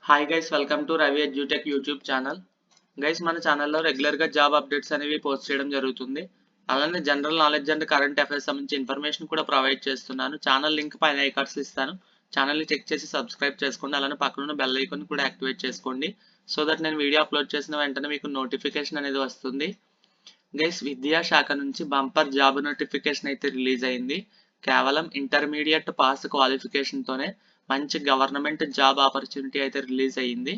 Hi guys, welcome to Ravi edutech YouTube channel. Guys, మన ఛానల్లో రెగ్యులర్గా జాబ్ అప్డేట్స్ అనేవి పోస్ట్ చేయడం జరుగుతుంది. అలానే general knowledge and current affairs సంబంధించి ఇన్ఫర్మేషన్ కూడా ప్రొవైడ్ చేస్తున్నాను. ఛానల్ లింక్ పైన ఐకార్డ్స్ ఇస్తాను. ఛానల్ని చెక్ చేసి సబ్స్క్రైబ్ చేసుకోండి. అలానే పక్కన బెల్ ఐకాన్ కూడా యాక్టివేట్ చేసుకోండి. సో దట్ నేను వీడియో అప్లోడ్ చేసిన వెంటనే మీకు నోటిఫికేషన్ అనేది వస్తుంది. గైస్, విద్యాశాఖ నుంచి బంపర్ జాబ్ నోటిఫికేషన్ అయితే రిలీజ్ అయింది. కేవలం ఇంటర్మీడియట్ పాస్ క్వాలిఫికేషన్తోనే మంచి గవర్నమెంట్ జాబ్ ఆపర్చునిటీ అయితే రిలీజ్ అయ్యింది.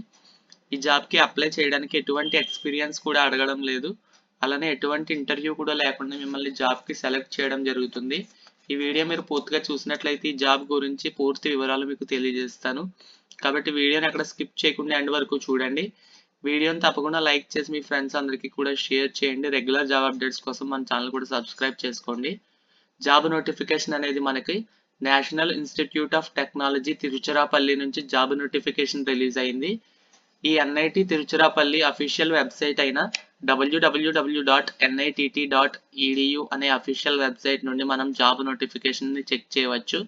ఈ జాబ్కి అప్లై చేయడానికి ఎటువంటి ఎక్స్పీరియన్స్ కూడా అడగడం లేదు. అలానే ఎటువంటి ఇంటర్వ్యూ కూడా లేకుండా మిమ్మల్ని జాబ్కి సెలెక్ట్ చేయడం జరుగుతుంది. ఈ వీడియో మీరు పూర్తిగా చూసినట్లయితే ఈ జాబ్ గురించి పూర్తి వివరాలు మీకు తెలియజేస్తాను. కాబట్టి వీడియోని అక్కడ స్కిప్ చేయకుండా ఎండ్ వరకు చూడండి. వీడియోని తప్పకుండా లైక్ చేసి మీ ఫ్రెండ్స్ అందరికీ కూడా షేర్ చేయండి. రెగ్యులర్ జాబ్ అప్డేట్స్ కోసం మన ఛానల్ కూడా సబ్స్క్రైబ్ చేసుకోండి. జాబ్ నోటిఫికేషన్ అనేది మనకి national institute of technology Tiruchirappalli నుంచి జాబ్ నోటిఫికేషన్ రిలీజ్ అయింది. ఈ ఎన్ఐటి తిరుచిరాపల్లి అఫీషియల్ వెబ్సైట్ అయిన www.nitt.edu అనే అఫీషియల్ వెబ్సైట్ నుండి మనం జాబ్ నోటిఫికేషన్ని చెక్ చేయవచ్చు.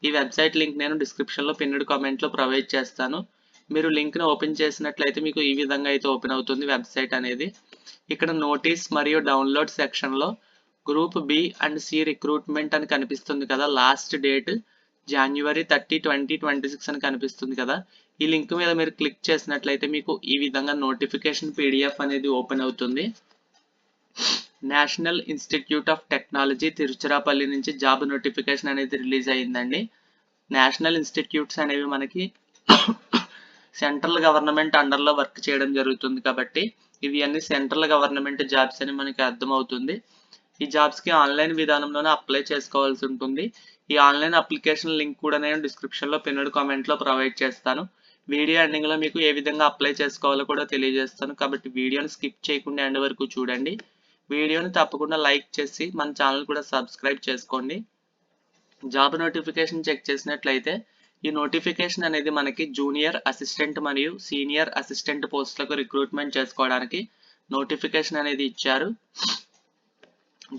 ఈ వెబ్సైట్ లింక్ నేను డిస్క్రిప్షన్లో పిన్నెడ్ కామెంట్లో ప్రొవైడ్ చేస్తాను. మీరు లింక్ను ఓపెన్ చేసినట్లయితే మీకు ఈ విధంగా అయితే ఓపెన్ అవుతుంది వెబ్సైట్ అనేది. ఇక్కడ నోటీస్ మరియు డౌన్లోడ్ సెక్షన్లో group B and C recruitment అని కనిపిస్తుంది కదా, లాస్ట్ డేట్ January 30, 2026 అని కనిపిస్తుంది కదా. ఈ లింక్ మీద మీరు క్లిక్ చేసినట్లయితే మీకు ఈ విధంగా నోటిఫికేషన్ పీడిఎఫ్ అనేది ఓపెన్ అవుతుంది. National institute of technology Tiruchirappalli నుంచి జాబ్ నోటిఫికేషన్ అనేది రిలీజ్ అయ్యిందండి. నేషనల్ ఇన్స్టిట్యూట్స్ అనేవి మనకి సెంట్రల్ గవర్నమెంట్ అండర్లో వర్క్ చేయడం జరుగుతుంది కాబట్టి ఇవి అన్ని సెంట్రల్ గవర్నమెంట్ జాబ్స్ అని మనకి అర్థమవుతుంది. ఈ జాబ్స్కి ఆన్లైన్ విధానంలోనే అప్లై చేసుకోవాల్సి ఉంటుంది. ఈ ఆన్లైన్ అప్లికేషన్ లింక్ కూడా నేను డిస్క్రిప్షన్లో పిన్నెడ్ కామెంట్లో ప్రొవైడ్ చేస్తాను. వీడియో ఎండింగ్లో మీకు ఏ విధంగా అప్లై చేసుకోవాలో కూడా తెలియజేస్తాను. కాబట్టి వీడియోని స్కిప్ చేయకుండా ఎండ్ వరకు చూడండి. వీడియోని తప్పకుండా లైక్ చేసి మన ఛానల్ కూడా సబ్స్క్రైబ్ చేసుకోండి. జాబ్ నోటిఫికేషన్ చెక్ చేసినట్లయితే ఈ నోటిఫికేషన్ అనేది మనకి జూనియర్ అసిస్టెంట్ మరియు సీనియర్ అసిస్టెంట్ పోస్టులకు రిక్రూట్మెంట్ చేసుకోవడానికి నోటిఫికేషన్ అనేది ఇచ్చారు.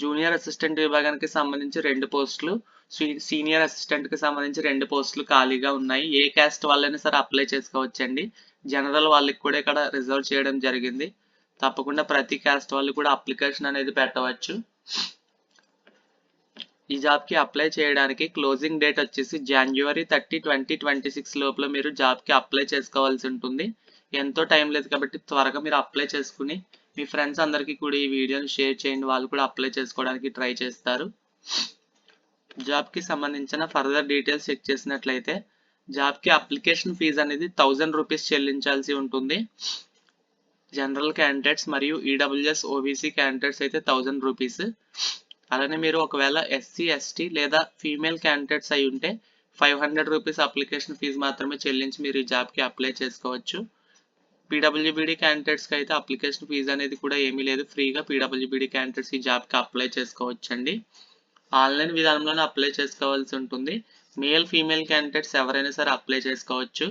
జూనియర్ అసిస్టెంట్ విభాగానికి సంబంధించి 2 పోస్టులు, సీనియర్ అసిస్టెంట్కి సంబంధించి 2 పోస్టులు ఖాళీగా ఉన్నాయి. ఏ క్యాస్ట్ వాళ్ళైనా సరే అప్లై చేసుకోవచ్చండి. జనరల్ వాళ్ళకి కూడా ఇక్కడ రిజర్వ్ చేయడం జరిగింది. తప్పకుండా ప్రతి క్యాస్ట్ వాళ్ళు కూడా అప్లికేషన్ అనేది పెట్టవచ్చు. ఈ జాబ్కి అప్లై చేయడానికి క్లోజింగ్ డేట్ వచ్చేసి January 30, 2026 లోపల మీరు జాబ్కి అప్లై చేసుకోవాల్సి ఉంటుంది. ఎంతో టైం లేదు కాబట్టి త్వరగా మీరు అప్లై చేసుకుని మీ ఫ్రెండ్స్ అందరికీ కూడా ఈ వీడియోని షేర్ చేయండి. వాళ్ళు కూడా అప్లై చేసుకోవడానికి ట్రై చేస్తారు. జాబ్కి సంబంధించిన ఫర్దర్ డీటెయిల్స్ చెక్ చేసినట్లయితే జాబ్కి అప్లికేషన్ ఫీజు అనేది 1000 రూపీస్ చెల్లించాల్సి ఉంటుంది. జనరల్ క్యాండిడేట్స్ మరియు ఈడబ్ల్యూఎస్ ఓబీసీ క్యాండిడేట్స్ అయితే 1000 రూపీస్. అలానే మీరు ఒకవేళ ఎస్సీ ఎస్టీ లేదా ఫీమేల్ క్యాండిడేట్స్ అయి ఉంటే 500 రూపీస్ అప్లికేషన్ ఫీజు మాత్రమే చెల్లించి మీరు ఈ జాబ్కి అప్లై చేసుకోవచ్చు. పీడబ్ల్యూబీడీ క్యాండిడేట్స్కి అయితే అప్లికేషన్ ఫీజు అనేది కూడా ఏమీ లేదు. ఫ్రీగా పీడబ్ల్యూబీడీ క్యాండిడేట్స్ ఈ జాబ్కి అప్లై చేసుకోవచ్చండి. ఆన్లైన్ విధానంలోనే అప్లై చేసుకోవాల్సి ఉంటుంది. మేల్ ఫీమేల్ క్యాండిడేట్స్ ఎవరైనా సరే అప్లై చేసుకోవచ్చు.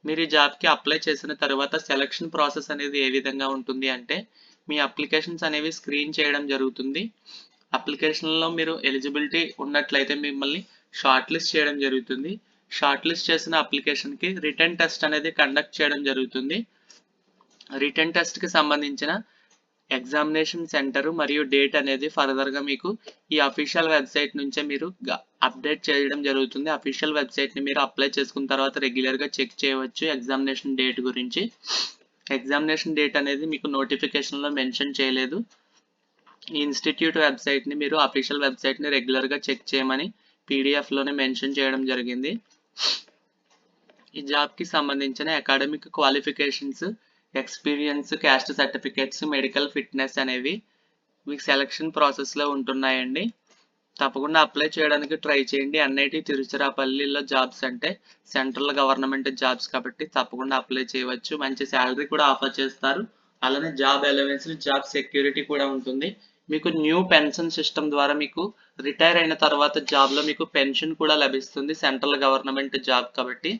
మీరు ఈ జాబ్కి అప్లై చేసిన తర్వాత సెలక్షన్ ప్రాసెస్ అనేది ఏ విధంగా ఉంటుంది అంటే మీ అప్లికేషన్స్ అనేవి స్క్రీన్ చేయడం జరుగుతుంది. అప్లికేషన్లో మీరు ఎలిజిబిలిటీ ఉన్నట్లయితే మిమ్మల్ని షార్ట్ లిస్ట్ చేయడం జరుగుతుంది. షార్ట్ లిస్ట్ చేసిన అప్లికేషన్కి రిటన్ టెస్ట్ అనేది కండక్ట్ చేయడం జరుగుతుంది. రిటన్ టెస్ట్కి సంబంధించిన ఎగ్జామినేషన్ సెంటర్ మరియు డేట్ అనేది ఫర్దర్గా మీకు ఈ అఫీషియల్ వెబ్సైట్ నుంచే మీరు అప్డేట్ చేయడం జరుగుతుంది. అఫీషియల్ వెబ్సైట్ని మీరు అప్లై చేసుకున్న తర్వాత రెగ్యులర్గా చెక్ చేయవచ్చు ఎగ్జామినేషన్ డేట్ గురించి. ఎగ్జామినేషన్ డేట్ అనేది మీకు నోటిఫికేషన్లో మెన్షన్ చేయలేదు. ఈ ఇన్స్టిట్యూట్ వెబ్సైట్ని మీరు అఫీషియల్ వెబ్సైట్ని రెగ్యులర్గా చెక్ చేయమని పీడిఎఫ్లోనే మెన్షన్ చేయడం జరిగింది. ఈ జాబ్కి సంబంధించిన academic qualifications, experience, caste certificates, medical fitness అనేవి మీకు సెలక్షన్ ప్రాసెస్లో ఉంటున్నాయండి. తప్పకుండా అప్లై చేయడానికి ట్రై చేయండి. ఎన్ఐటి తిరుచిరాపల్లిలో జాబ్స్ అంటే సెంట్రల్ గవర్నమెంట్ జాబ్స్ కాబట్టి తప్పకుండా అప్లై చేయవచ్చు. మంచి శాలరీ కూడా ఆఫర్ చేస్తారు. అలానే జాబ్ అలవెన్స్, జాబ్ సెక్యూరిటీ కూడా ఉంటుంది. మీకు న్యూ పెన్షన్ సిస్టమ్ ద్వారా మీకు రిటైర్ అయిన తర్వాత జాబ్లో మీకు పెన్షన్ కూడా లభిస్తుంది. సెంట్రల్ గవర్నమెంట్ జాబ్ కాబట్టి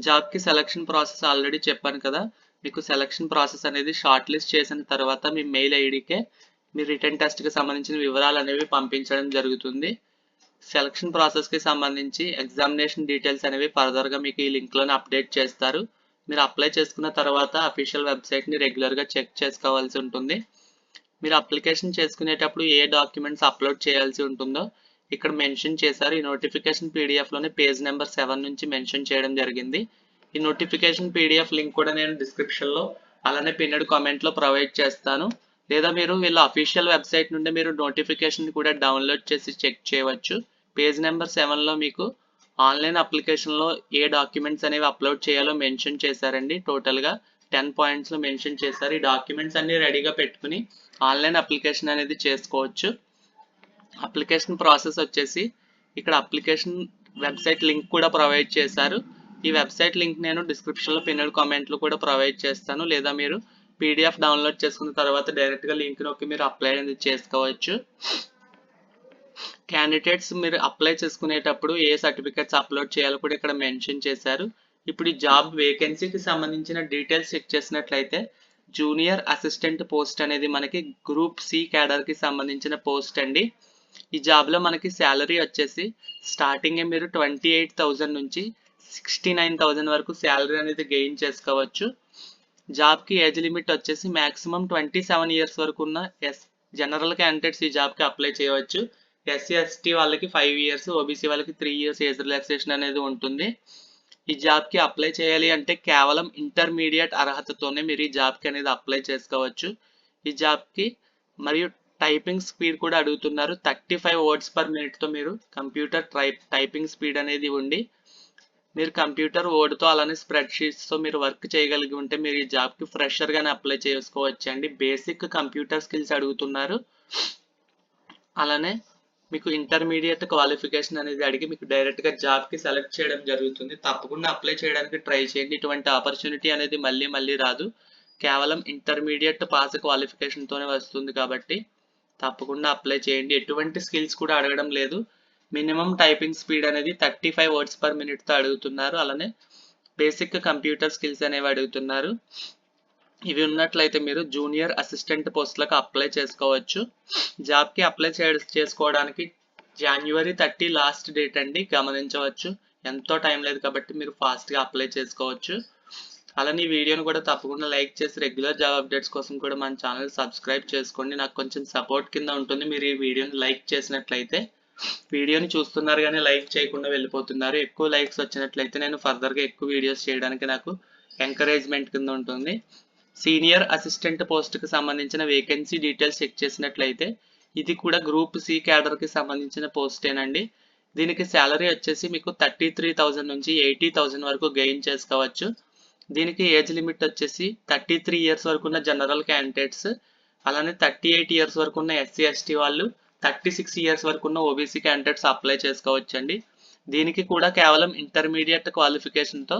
జాబ్కి సెలక్షన్ ప్రాసెస్ ఆల్రెడీ చెప్పాను కదా. మీకు సెలక్షన్ ప్రాసెస్ అనేది షార్ట్ లిస్ట్ చేసిన తర్వాత మీ మెయిల్ ఐడికే మీ రిటర్న్ టెస్ట్కి సంబంధించిన వివరాలు అనేవి పంపించడం జరుగుతుంది. సెలక్షన్ ప్రాసెస్కి సంబంధించి ఎగ్జామినేషన్ డీటెయిల్స్ అనేవి ఫర్దర్గా మీకు ఈ లింక్లోనే అప్డేట్ చేస్తారు. మీరు అప్లై చేసుకున్న తర్వాత అఫీషియల్ వెబ్సైట్ని రెగ్యులర్గా చెక్ చేసుకోవాల్సి ఉంటుంది. మీరు అప్లికేషన్ చేసుకునేటప్పుడు ఏ డాక్యుమెంట్స్ అప్లోడ్ చేయాల్సి ఉంటుందో ఇక్కడ మెన్షన్ చేశారు. ఈ నోటిఫికేషన్ పీడిఎఫ్లోనే పేజ్ నెంబర్ 7 నుంచి మెన్షన్ చేయడం జరిగింది. ఈ నోటిఫికేషన్ పీడిఎఫ్ లింక్ కూడా నేను డిస్క్రిప్షన్లో అలానే పిన్నెడ్ కామెంట్లో ప్రొవైడ్ చేస్తాను. లేదా మీరు వీళ్ళ అఫీషియల్ వెబ్సైట్ నుండి మీరు నోటిఫికేషన్ కూడా డౌన్లోడ్ చేసి చెక్ చేయవచ్చు. పేజ్ నెంబర్ 7లో మీకు ఆన్లైన్ అప్లికేషన్లో ఏ డాక్యుమెంట్స్ అనేవి అప్లోడ్ చేయాలో మెన్షన్ చేశారండి. టోటల్గా 10 పాయింట్స్లో మెన్షన్ చేశారు. ఈ డాక్యుమెంట్స్ అన్ని రెడీగా పెట్టుకుని ఆన్లైన్ అప్లికేషన్ అనేది చేసుకోవచ్చు. అప్లికేషన్ ప్రాసెస్ వచ్చేసి ఇక్కడ అప్లికేషన్ వెబ్సైట్ లింక్ కూడా ప్రొవైడ్ చేశారు. ఈ వెబ్సైట్ లింక్ నేను డిస్క్రిప్షన్లో పిన్నెడ్ కామెంట్లు కూడా ప్రొవైడ్ చేస్తాను. లేదా మీరు పీడిఎఫ్ డౌన్లోడ్ చేసుకున్న తర్వాత డైరెక్ట్గా లింక్ నొక్కి మీరు అప్లై అనేది చేసుకోవచ్చు. క్యాండిడేట్స్ మీరు అప్లై చేసుకునేటప్పుడు ఏ సర్టిఫికెట్స్ అప్లోడ్ చేయాలో కూడా ఇక్కడ మెన్షన్ చేశారు. ఇప్పుడు ఈ జాబ్ వేకెన్సీకి సంబంధించిన డీటెయిల్స్ చెక్ చేసినట్లయితే జూనియర్ అసిస్టెంట్ పోస్ట్ అనేది మనకి గ్రూప్ సి క్యాడర్కి సంబంధించిన పోస్ట్ అండి. ఈ జాబ్లో మనకి శాలరీ వచ్చేసి స్టార్టింగ్ మీరు 28,000 నుంచి 69,000 వరకు శాలరీ అనేది గెయిన్ చేసుకోవచ్చు. జాబ్కి ఏజ్ లిమిట్ వచ్చేసి మ్యాక్సిమం 27 ఇయర్స్ వరకు ఉన్న జనరల్ క్యాండిడేట్స్ ఈ జాబ్కి అప్లై చేయవచ్చు. ఎస్సీ ఎస్టీ వాళ్ళకి 5 ఇయర్స్, ఓబీసీ వాళ్ళకి 3 ఇయర్స్ ఏజ్ రిలాక్సేషన్ అనేది ఉంటుంది. ఈ జాబ్కి అప్లై చేయాలి అంటే కేవలం ఇంటర్మీడియట్ అర్హతతోనే మీరు ఈ జాబ్కి అనేది అప్లై చేసుకోవచ్చు. ఈ జాబ్కి మరియు టైపింగ్ స్పీడ్ కూడా అడుగుతున్నారు. 35 వర్డ్స్ పర్ మినిట్తో మీరు కంప్యూటర్ టైపింగ్ స్పీడ్ అనేది ఉండి మీరు కంప్యూటర్ వర్డ్తో అలానే స్ప్రెడ్ షీట్స్తో మీరు వర్క్ చేయగలిగి ఉంటే మీరు ఈ జాబ్కి ఫ్రెషర్గానే అప్లై చేసుకోవచ్చు అండి. బేసిక్ కంప్యూటర్ స్కిల్స్ అడుగుతున్నారు. అలానే మీకు ఇంటర్మీడియట్ క్వాలిఫికేషన్ అనేది అడిగి మీకు డైరెక్ట్గా జాబ్కి సెలెక్ట్ చేయడం జరుగుతుంది. తప్పకుండా అప్లై చేయడానికి ట్రై చేయండి. ఇటువంటి ఆపర్చునిటీ అనేది మళ్ళీ రాదు. కేవలం ఇంటర్మీడియట్ పాస్ క్వాలిఫికేషన్తోనే వస్తుంది కాబట్టి తప్పకుండా అప్లై చేయండి. ఎటువంటి స్కిల్స్ కూడా అడగడం లేదు. మినిమం టైపింగ్ స్పీడ్ అనేది 35 వర్డ్స్ పర్ మినిట్తో అడుగుతున్నారు. అలానే బేసిక్ కంప్యూటర్ స్కిల్స్ అనేవి అడుగుతున్నారు. ఇవి ఉన్నట్లయితే మీరు జూనియర్ అసిస్టెంట్ పోస్టులకు అప్లై చేసుకోవచ్చు. జాబ్కి అప్లై చేసుకోవడానికి January 30 లాస్ట్ డేట్ అండి, గమనించవచ్చు. ఎంతో టైం లేదు కాబట్టి మీరు ఫాస్ట్గా అప్లై చేసుకోవచ్చు. అలానే ఈ వీడియోను కూడా తప్పకుండా లైక్ చేసి రెగ్యులర్ జాబ్ అప్డేట్స్ కోసం కూడా మన ఛానల్ సబ్స్క్రైబ్ చేసుకోండి. నాకు కొంచెం సపోర్ట్ కింద ఉంటుంది. మీరు ఈ వీడియోని లైక్ చేసినట్లయితే. వీడియోని చూస్తున్నారు కానీ లైక్ చేయకుండా వెళ్ళిపోతున్నారు. ఎక్కువ లైక్స్ వచ్చినట్లయితే నేను ఫర్దర్గా ఎక్కువ వీడియోస్ చేయడానికి నాకు ఎంకరేజ్మెంట్ కింద ఉంటుంది. సీనియర్ అసిస్టెంట్ పోస్ట్కి సంబంధించిన వేకెన్సీ డీటెయిల్స్ చెక్ చేసినట్లయితే ఇది కూడా గ్రూప్ సి క్యాడర్కి సంబంధించిన పోస్టేనండి. దీనికి శాలరీ వచ్చేసి మీకు 33,000 నుంచి 80,000 వరకు గెయిన్ చేసుకోవచ్చు. దీనికి ఏజ్ లిమిట్ వచ్చేసి 33 ఇయర్స్ వరకు ఉన్న జనరల్ క్యాండిడేట్స్, అలానే 38 ఇయర్స్ వరకు ఉన్న ఎస్సీ ఎస్టీ వాళ్ళు, 36 ఇయర్స్ వరకు ఉన్న ఓబీసీ క్యాండిడేట్స్ అప్లై చేసుకోవచ్చండి. దీనికి కూడా కేవలం ఇంటర్మీడియట్ క్వాలిఫికేషన్తో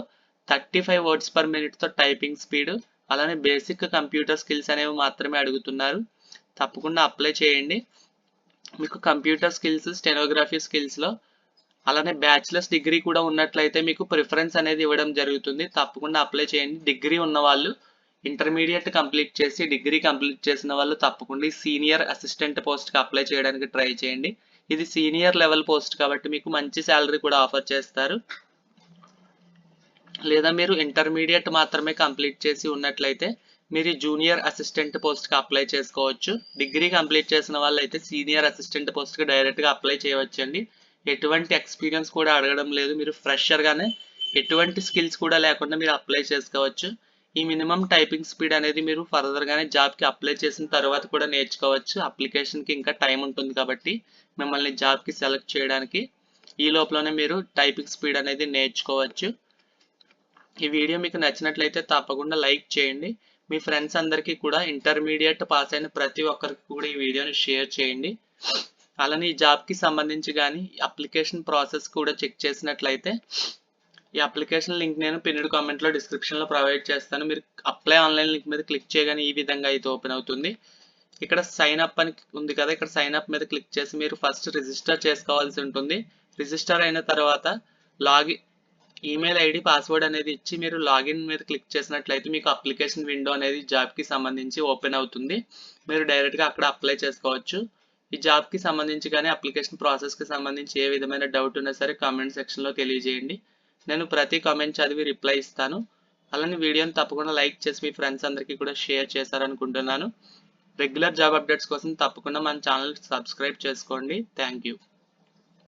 35 వర్డ్స్ పర్ మినిట్తో టైపింగ్ స్పీడ్ అలానే బేసిక్ కంప్యూటర్ స్కిల్స్ అనేవి మాత్రమే అడుగుతున్నారు. తప్పకుండా అప్లై చేయండి. మీకు కంప్యూటర్ స్కిల్స్, స్టెనోగ్రఫీ స్కిల్స్లో అలానే బ్యాచిలర్స్ డిగ్రీ కూడా ఉన్నట్లయితే మీకు ప్రిఫరెన్స్ అనేది ఇవ్వడం జరుగుతుంది. తప్పకుండా అప్లై చేయండి. డిగ్రీ ఉన్న వాళ్ళు, ఇంటర్మీడియట్ కంప్లీట్ చేసి డిగ్రీ కంప్లీట్ చేసిన వాళ్ళు తప్పకుండా ఈ సీనియర్ అసిస్టెంట్ పోస్ట్కి అప్లై చేయడానికి ట్రై చేయండి. ఇది సీనియర్ లెవెల్ పోస్ట్ కాబట్టి మీకు మంచి శాలరీ కూడా ఆఫర్ చేస్తారు. లేదా మీరు ఇంటర్మీడియట్ మాత్రమే కంప్లీట్ చేసి ఉన్నట్లయితే మీరు జూనియర్ అసిస్టెంట్ పోస్ట్కి అప్లై చేసుకోవచ్చు. డిగ్రీ కంప్లీట్ చేసిన వాళ్ళు అయితే సీనియర్ అసిస్టెంట్ పోస్ట్కి డైరెక్ట్గా అప్లై చేయవచ్చు అండి. ఎటువంటి ఎక్స్పీరియన్స్ కూడా అడగడం లేదు. మీరు ఫ్రెషర్గానే ఎటువంటి స్కిల్స్ కూడా లేకుండా మీరు అప్లై చేసుకోవచ్చు. ఈ మినిమం టైపింగ్ స్పీడ్ అనేది మీరు ఫర్దర్గానే జాబ్కి అప్లై చేసిన తర్వాత కూడా నేర్చుకోవచ్చు. అప్లికేషన్కి ఇంకా టైం ఉంటుంది కాబట్టి మిమ్మల్ని జాబ్కి సెలెక్ట్ చేయడానికి ఈ లోపలనే మీరు టైపింగ్ స్పీడ్ అనేది నేర్చుకోవచ్చు. ఈ వీడియో మీకు నచ్చినట్లయితే తప్పకుండా లైక్ చేయండి. మీ ఫ్రెండ్స్ అందరికీ కూడా ఇంటర్మీడియట్ పాస్ అయిన ప్రతి ఒక్కరికి కూడా ఈ వీడియోని షేర్ చేయండి. అలానే ఈ జాబ్కి సంబంధించి కానీ అప్లికేషన్ ప్రాసెస్ కూడా చెక్ చేసినట్లయితే ఈ అప్లికేషన్ లింక్ నేను పిన్నెడ్ కామెంట్లో డిస్క్రిప్షన్లో ప్రొవైడ్ చేస్తాను. మీరు అప్లై ఆన్లైన్ లింక్ మీద క్లిక్ చేయగానే ఈ విధంగా అయితే ఓపెన్ అవుతుంది. ఇక్కడ సైన్ అప్ అని ఉంది కదా, ఇక్కడ సైన్ అప్ మీద క్లిక్ చేసి మీరు ఫస్ట్ రిజిస్టర్ చేసుకోవాల్సి ఉంటుంది. రిజిస్టర్ అయిన తర్వాత ఈమెయిల్ ఐడి, పాస్వర్డ్ అనేది ఇచ్చి మీరు లాగిన్ మీద క్లిక్ చేసినట్లయితే మీకు అప్లికేషన్ విండో అనేది జాబ్కి సంబంధించి ఓపెన్ అవుతుంది. మీరు డైరెక్ట్గా అక్కడ అప్లై చేసుకోవచ్చు. ఈ జాబ్కి సంబంధించి కానీ అప్లికేషన్ ప్రాసెస్కి సంబంధించి ఏ విధమైన డౌట్ ఉన్నా సరే కామెంట్ సెక్షన్లో తెలియజేయండి. నేను ప్రతి కామెంట్ చదివి రిప్లై ఇస్తాను. అలానే వీడియోని తప్పకుండా లైక్ చేసి మీ ఫ్రెండ్స్ అందరికీ కూడా షేర్ చేశారనుకుంటున్నాను. రెగ్యులర్ జాబ్ అప్డేట్స్ కోసం తప్పకుండా మన ఛానల్ సబ్స్క్రైబ్ చేసుకోండి. Thank you.